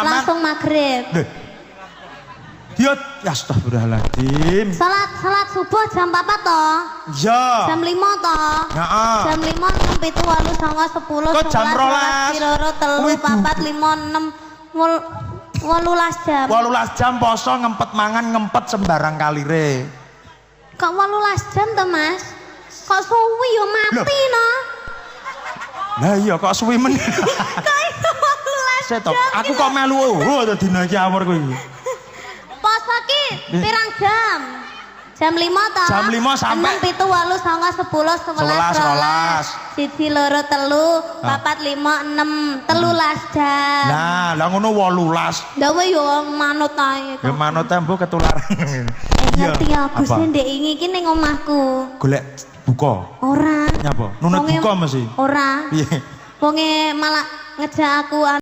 langsung maghrib. Ya astagfirullahaladzim. Salat subuh jam 4 toh? Iya. Jam 5 toh? Heeh. Jam 5 6 7 8 9 10 Kok jam 12? 12 3 4 5 6 18 jam. 18 jam poso ngempet mangan ngempet sembarang kalire. Kok 18 jam toh Mas? Kok suwi yo mati no? Lah iya kok suwi men. Kok iso 18 jam? Aku kok melu to dina iki awur kuwi. Poso ki pirang jam? Jam 5 toh? Jam 5 sampai 6 7 8 9 10 11 12 1 2 3 4 5 6 13 jam. Lah ngono 18. Lah wae yo manut ae. Ya manut tembo ketularan. Ngerti ya Gus ndek iki ning omahku. Golek buka. Ora. Nyapa? Nunut buka mesti. Ora. Piye? Wonge malah ngejak aku